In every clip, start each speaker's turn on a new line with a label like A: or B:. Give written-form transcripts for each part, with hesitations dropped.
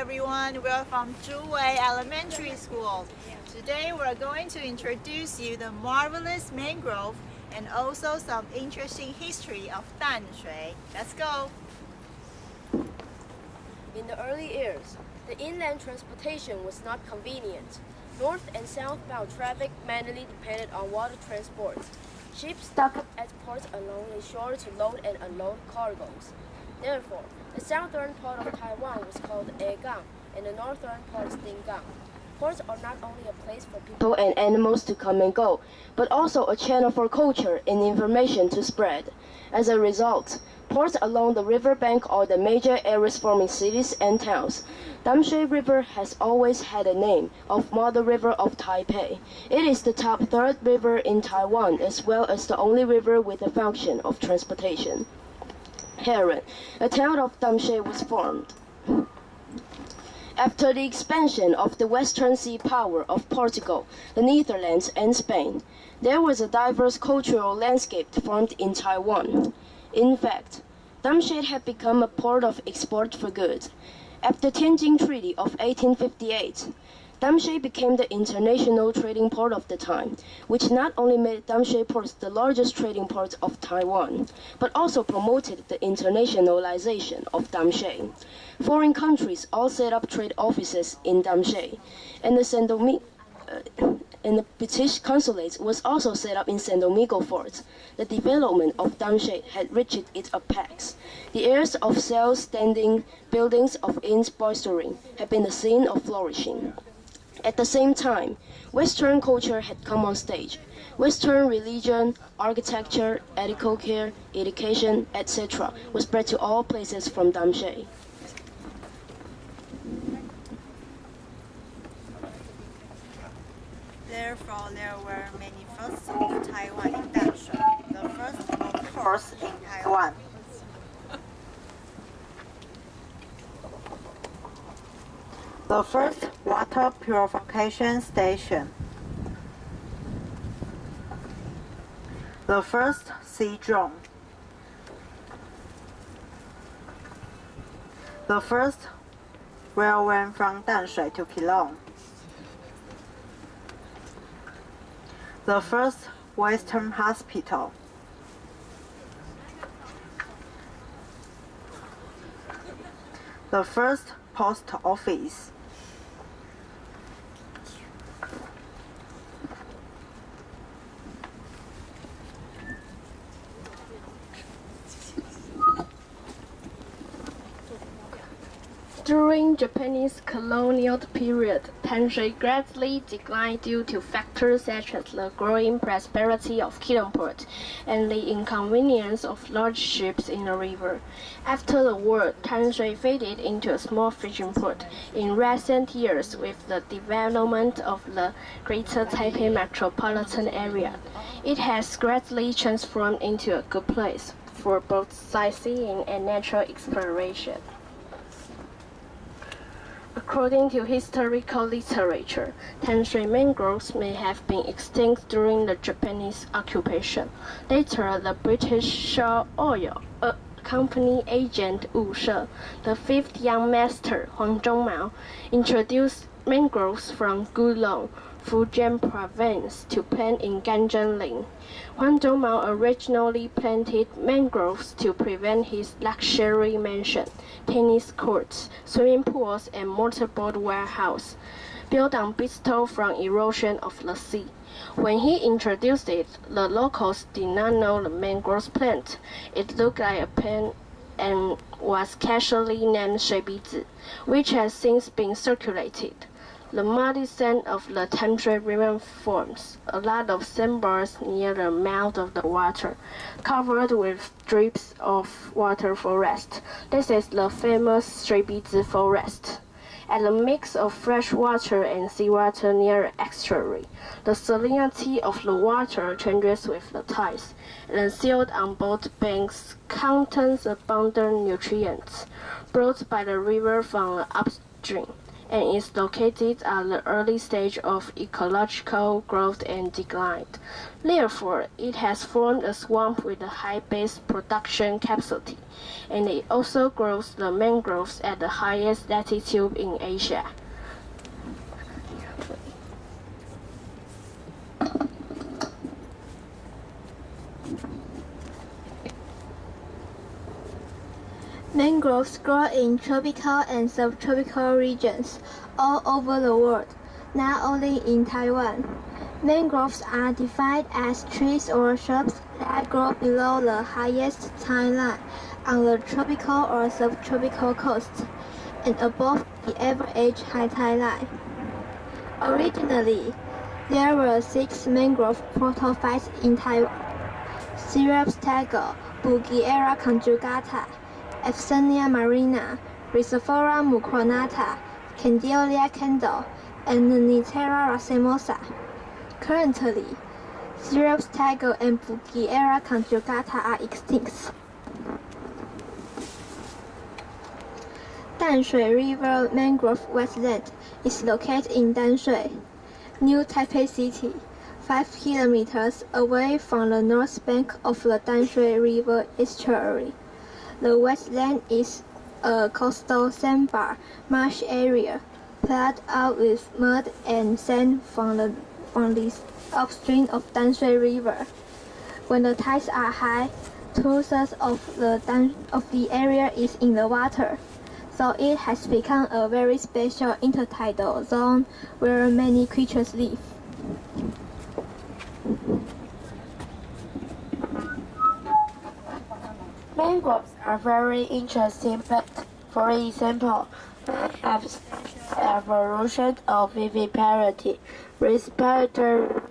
A: everyone, we're from Zhuwei Elementary School. Today we're going to introduce you the marvelous mangrove and also some interesting history of Danshui. Let's go!
B: In the early years, the inland transportation was not convenient. North and southbound traffic mainly depended on water transport. Ships docked at ports along the shore to load and unload cargoes. Therefore, the southern part of Taiwan was called Egang and the northern part Dingang. Ports are not only a place for people and animals to come and go, but also a channel for culture and information to spread. As a result, ports along the riverbank are the major areas forming cities and towns. Damshui River has always had a name of Mother River of Taipei. It is the top third river in Taiwan as well as the only river with a function of transportation. Heron, a town of Damshui was formed. After the expansion of the Western Sea power of Portugal, the Netherlands and Spain, there was a diverse cultural landscape formed in Taiwan. In fact, Damshui had become a port of export for goods. After Tianjin Treaty of 1858, Damshui became the international trading port of the time, which not only made Damshui port the largest trading port of Taiwan, but also promoted the internationalization of Damshui. Foreign countries all set up trade offices in Damshui, and the British consulate was also set up in San Domingo Fort. The development of Damshui had reached its apex. The airs of self-standing buildings of inns boistering had been the scene of flourishing. At the same time, Western culture had come on stage. Western religion, architecture, ethical care, education, etc. was spread to all places from Damshui.
A: Therefore, there were many firsts of Taiwan in Damshui. The first, of course, in Taiwan. The first water purification station. The first sea drone. The first railway from Damshui to Keelung. The first Western hospital. The first post office.
B: During Japanese colonial period, Damshui gradually declined due to factors such as the growing prosperity of Keelungport and the inconvenience of large ships in the river. After the war, Damshui faded into a small fishing port. In recent years, with the development of the Greater Taipei metropolitan area, it has gradually transformed into a good place for both sightseeing and natural exploration. According to historical literature, Damshui mangroves may have been extinct during the Japanese occupation. Later, the British Shell Oil Company agent Wu She, the fifth young master Huang Zhongmao, introduced mangroves from Gulong, Fujian province, to plant in Ganzheng. Huang Zhongmao originally planted mangroves to prevent his luxury mansion, tennis courts, swimming pools, and motorboat warehouse, built on beetle from erosion of the sea. When he introduced it, the locals did not know the mangrove plant. It looked like a pen and was casually named 水鼻子, which has since been circulated. The muddy sand of the Damshui River forms a lot of sandbars near the mouth of the water, covered with strips of water forest. This is the famous 水鼻子 forest. At the mix of fresh water and seawater near the estuary, the salinity of the water changes with the tides, and sealed on both banks contains abundant nutrients brought by the river from the upstream. and is located at the early stage of ecological growth and decline. Therefore, it has formed a swamp with a high base production capacity, and it also grows the mangroves at the highest latitude in Asia.
C: Mangroves grow in tropical and subtropical regions all over the world, not only in Taiwan. Mangroves are defined as trees or shrubs that grow below the highest tide line on the tropical or subtropical coasts and above the average high tide line. Originally, there were 6 mangrove protophytes in Taiwan: Syrups tiger, Bulgaria conjugata, Efsenia marina, Rhizophora mucronata, Candelia candle, and Nitera racemosa. Currently, Syrups tiger and Bulgaria conjugata are extinct. Danshui River Mangrove Wetland is located in Danshui, New Taipei City, 5 kilometers away from the north bank of the Danshui River estuary. The wetland is a coastal sandbar marsh area, plowed out with mud and sand from the upstream of Danshui River. When the tides are high, 2/3 of the area is in the water, so it has become a very special intertidal zone where many creatures live.
D: Mangroves are very interesting plants. For example, they have evolution of viviparity, respiratory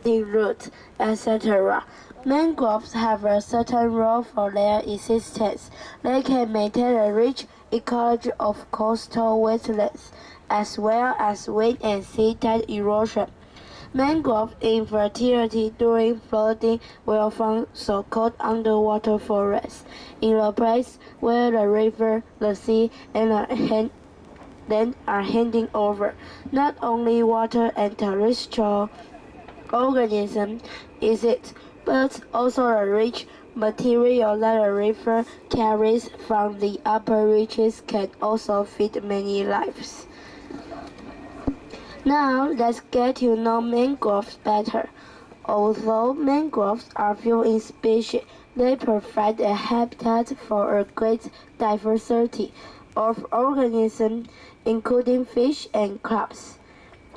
D: roots, etc. Mangroves have a certain role for their existence. They can maintain a rich ecology of coastal wetlands, as well as wind and sea tide erosion. Mangrove infertility during flooding will form so-called underwater forests in the place where the river, the sea, and the land are handing over not only water and terrestrial organisms but also the rich material that the river carries from the upper reaches can also feed many lives. Now let's get to know mangroves better. Although mangroves are few in species, they provide a habitat for a great diversity of organisms, including fish and crabs.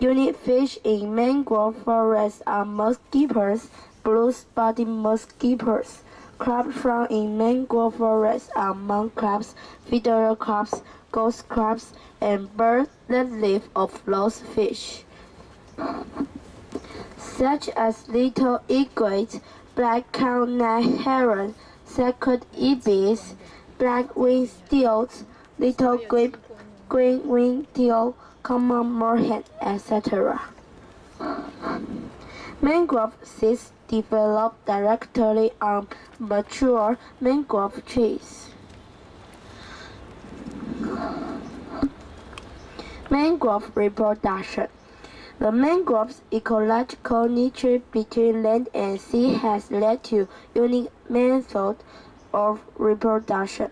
D: Unique fish in mangrove forests are mosquitoes, blue-spotted mosquitoes. Crabs found in mangrove forests are mud crabs, fiddler crabs, ghost crabs, and birds that live off lost fish, such as little egrets, black crown-necked heron, sacred ibis, black-winged steels, little green-winged teal, common moorhen, etc. Mangrove seeds develop directly on mature mangrove trees. Mangrove reproduction. The mangrove's ecological nature between land and sea has led to unique methods of reproduction.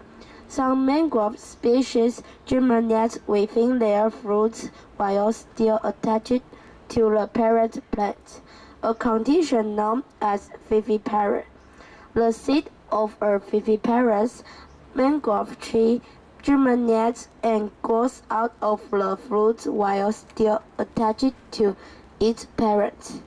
D: Some mangrove species germinate within their fruits while still attached to the parent plant, a condition known as viviparity. The seed of a viviparous mangrove tree germinates and grows out of the fruit while still attached to its parent.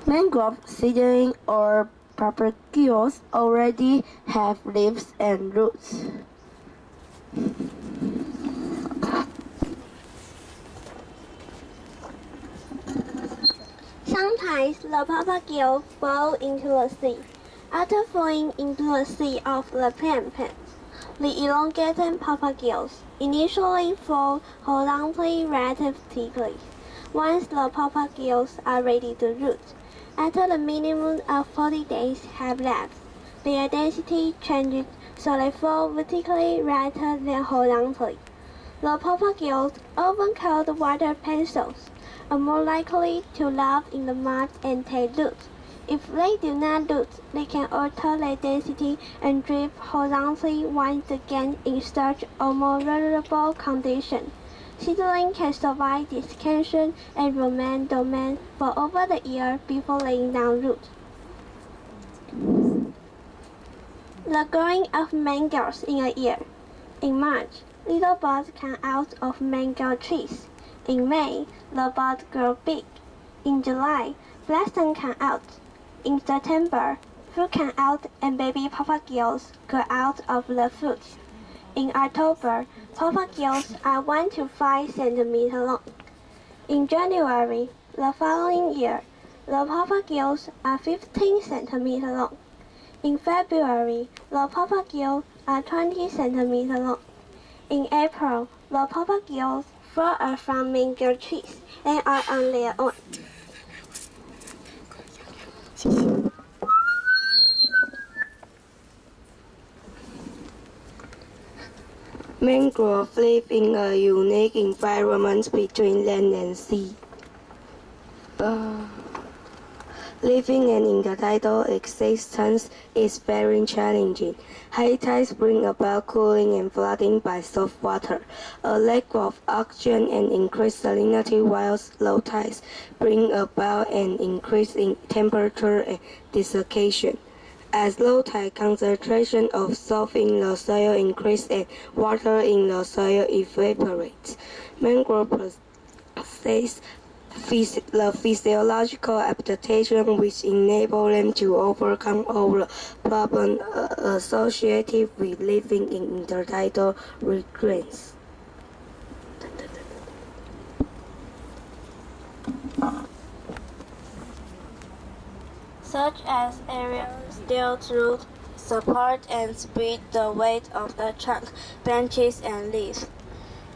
D: Mangrove seedling or propagules already have leaves and roots.
C: Sometimes the propagules fall into the sea. After falling into the sea of the plant, the elongated propagules initially fall horizontally relatively. Once the propagules are ready to root, after the minimum of 40 days have lapsed, their density changes so they fall vertically rather than horizontally. The propagulls, often called water pencils, are more likely to live in the mud and take roots. If they do not root, they can alter their density and drift horizontally once again in such a more vulnerable condition. Seedlings can survive desiccation and remain dormant for over the year before laying down roots. The growing of mangroves in a year. In March, little buds come out of mango trees. In May, the buds grow big. In July, blossoms come out. In September, fruit come out and baby propagulls grow out of the fruit. In October, propagulls are 1 to 5 centimeters long. In January, the following year, the propagulls are 15 centimeters long. In February, the propagulls are 20 centimeters long. In April, the propagulls fall out from mango trees and are on their own.
D: Mangroves live in a unique environment between land and sea. Living an intertidal existence is very challenging. High tides bring about cooling and flooding by salt water, a lack of oxygen and increased salinity, while low tides bring about an increase in temperature and desiccation. As low tide, concentration of salt in the soil increases and water in the soil evaporates. Mangroves possess the physiological adaptation which enable them to overcome all the problems associated with living in intertidal regions. Such as aerial steel roots support and spread the weight of the trunk, branches, and leaves.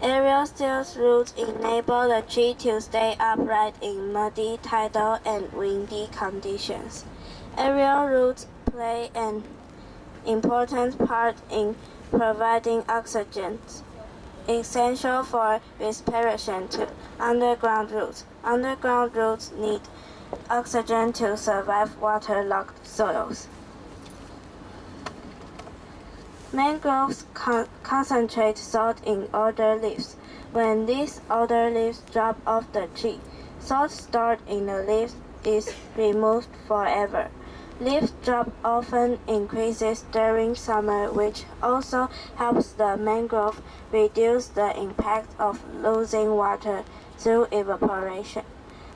D: Aerial steel roots enable the tree to stay upright in muddy, tidal, and windy conditions. Aerial roots play an important part in providing oxygen, essential for respiration to underground roots. Underground roots need oxygen to survive waterlogged soils. Mangroves concentrate salt in older leaves. When these older leaves drop off the tree, salt stored in the leaves is removed forever. Leaf drop often increases during summer, which also helps the mangrove reduce the impact of losing water through evaporation.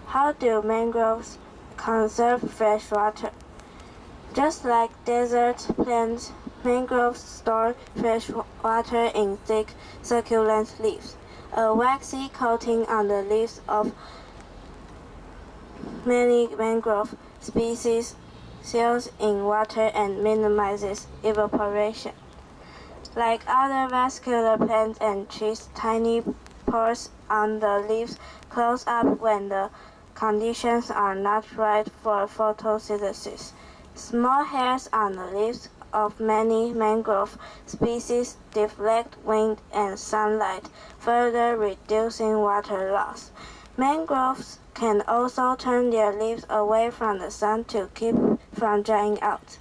D: How do mangroves conserve fresh water? Just like desert plants, mangroves store fresh water in thick, succulent leaves. A waxy coating on the leaves of many mangrove species seals in water and minimizes evaporation. Like other vascular plants and trees, tiny pores on the leaves close up when the conditions are not right for photosynthesis. Small hairs on the leaves of many mangrove species deflect wind and sunlight, further reducing water loss. Mangroves can also turn their leaves away from the sun to keep from drying out.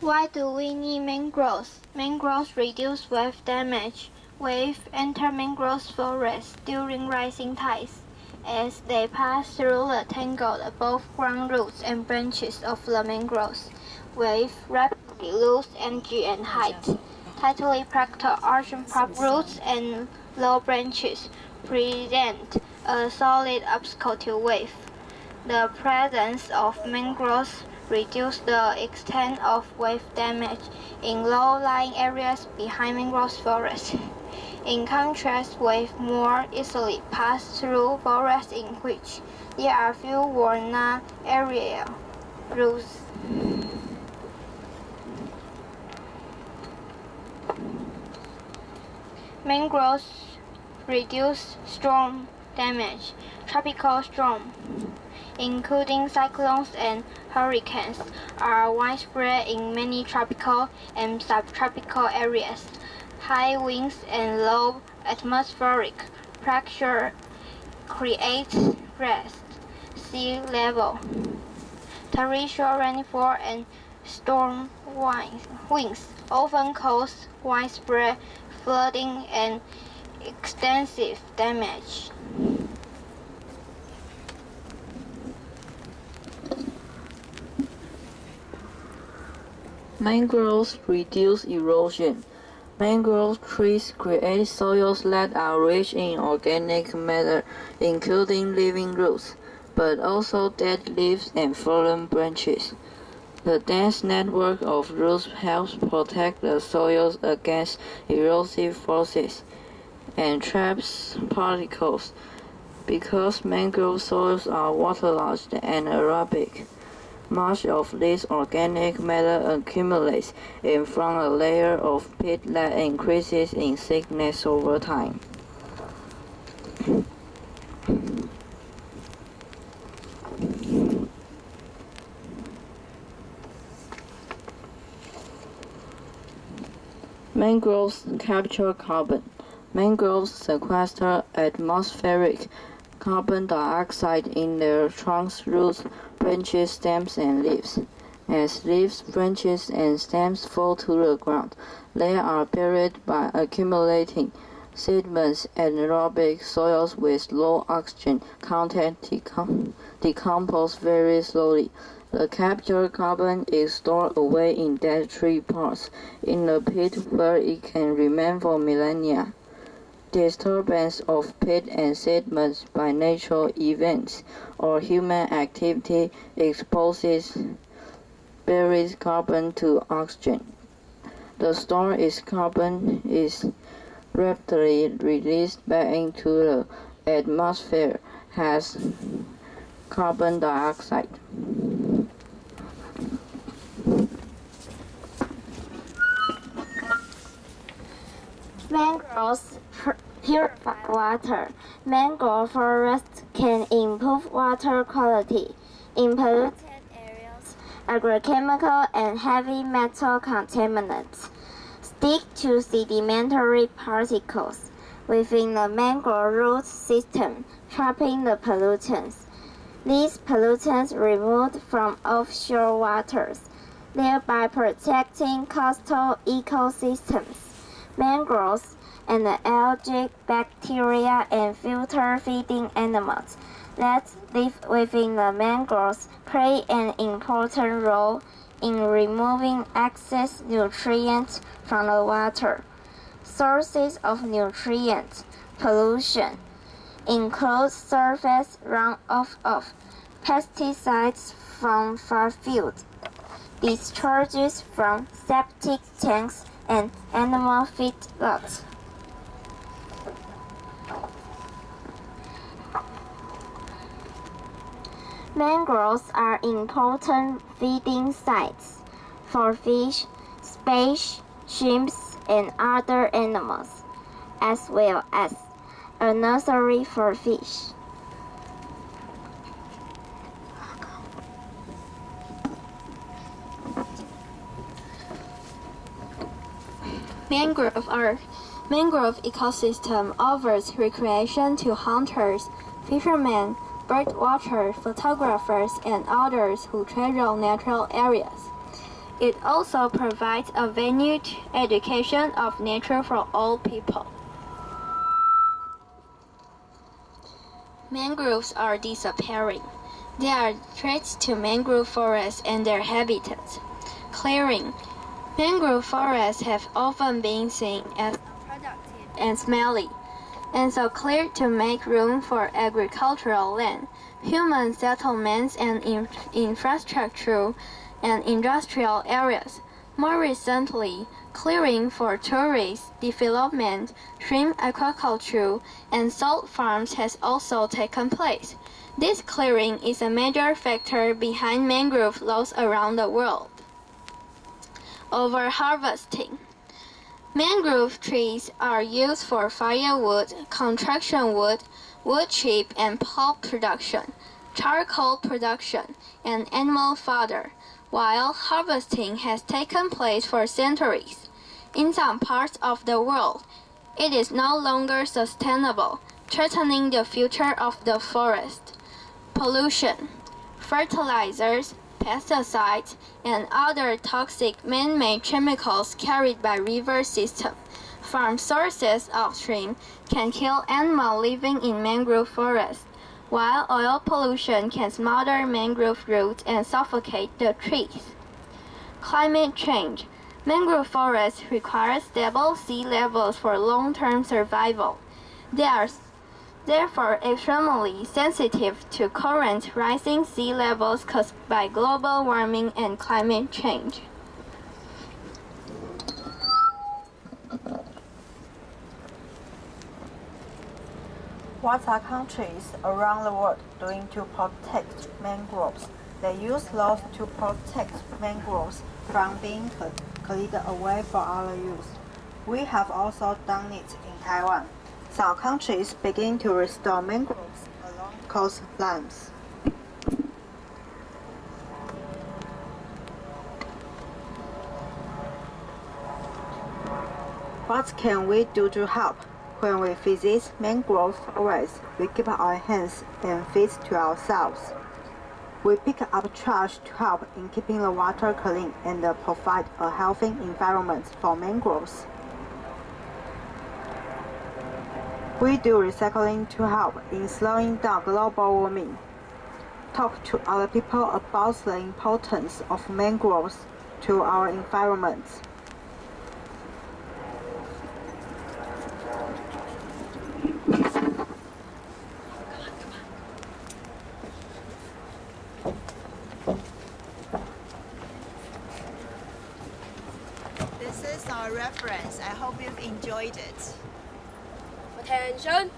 C: Why do we need mangroves? Mangroves reduce wave damage. Waves enter mangrove forests during rising tides. As they pass through the tangled above-ground roots and branches of the mangroves, waves rapidly lose energy and height. Tightly packed ocean prop roots and low branches present a solid obstacle to wave. The presence of mangroves reduces the extent of wave damage in low-lying areas behind mangrove forests. In contrast, waves more easily pass through forests in which there are few worn aerial roots. Mangroves reduce storm damage. Tropical storms, including cyclones and hurricanes, are widespread in many tropical and subtropical areas. High winds and low atmospheric pressure create raised sea level. Torrential rainfall and storm winds often cause widespread flooding and extensive damage.
E: Mangroves reduce erosion. Mangrove trees create soils that are rich in organic matter, including living roots, but also dead leaves and fallen branches. The dense network of roots helps protect the soils against erosive forces and traps particles. Because mangrove soils are waterlogged and aerobic, much of this organic matter accumulates and forms a layer of peat that increases in thickness over time. Mangroves capture carbon. Mangroves sequester atmospheric carbon dioxide in their trunks, roots, branches, stems, and leaves. As leaves, branches, and stems fall to the ground, they are buried by accumulating sediments. Anaerobic soils with low oxygen content decompose very slowly. The captured carbon is stored away in dead tree parts in the pit where it can remain for millennia. Disturbance of peat and sediments by natural events or human activity exposes buried carbon to oxygen. The stored carbon is rapidly released back into the atmosphere as carbon dioxide.
C: Mangroves purify water. Mangrove forests can improve water quality in polluted areas. Agrochemical and heavy metal contaminants stick to sedimentary particles within the mangrove root system, trapping the pollutants. These pollutants removed from offshore waters, thereby protecting coastal ecosystems. Mangroves and the algae, bacteria, and filter-feeding animals that live within the mangroves play an important role in removing excess nutrients from the water. Sources of nutrient pollution include surface runoff of pesticides from farmfields, discharges from septic tanks, and animal feedlots. Mangroves are important feeding sites for fish, space, shrimps, and other animals, as well as a nursery for fish.
F: Mangrove ecosystem offers recreation to hunters, fishermen, bird watchers, photographers, and others who treasure natural areas. It also provides a venue to education of nature for all people. Mangroves are disappearing. There are threats to mangrove forests and their habitats. Clearing. Mangrove forests have often been seen as unproductive and smelly, and so cleared to make room for agricultural land, human settlements, and infrastructure and industrial areas. More recently, clearing for tourist development, shrimp aquaculture, and salt farms has also taken place. This clearing is a major factor behind mangrove loss around the world. Overharvesting. Mangrove trees are used for firewood, construction wood, wood chip and pulp production, charcoal production, and animal fodder, while harvesting has taken place for centuries. In some parts of the world, it is no longer sustainable, threatening the future of the forest. Pollution, fertilizers, pesticides, and other toxic man-made chemicals carried by river systems from sources upstream can kill animals living in mangrove forests, while oil pollution can smother mangrove roots and suffocate the trees. Climate change. Mangrove forests require stable sea levels for long-term survival. They are therefore extremely sensitive to current rising sea levels caused by global warming and climate change.
A: What are countries around the world doing to protect mangroves? They use laws to protect mangroves from being cleared away for our use. We have also done it in Taiwan. Some countries begin to restore mangroves along coastlines. What can we do to help? When we visit mangrove forests, we keep our hands and feet to ourselves. We pick up trash to help in keeping the water clean and provide a healthy environment for mangroves. We do recycling to help in slowing down global warming. Talk to other people about the importance of mangroves to our environment. This is our reference. I hope you've enjoyed it.
B: Attention.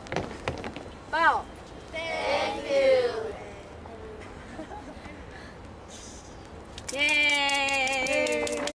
B: Bow.
F: Thank you.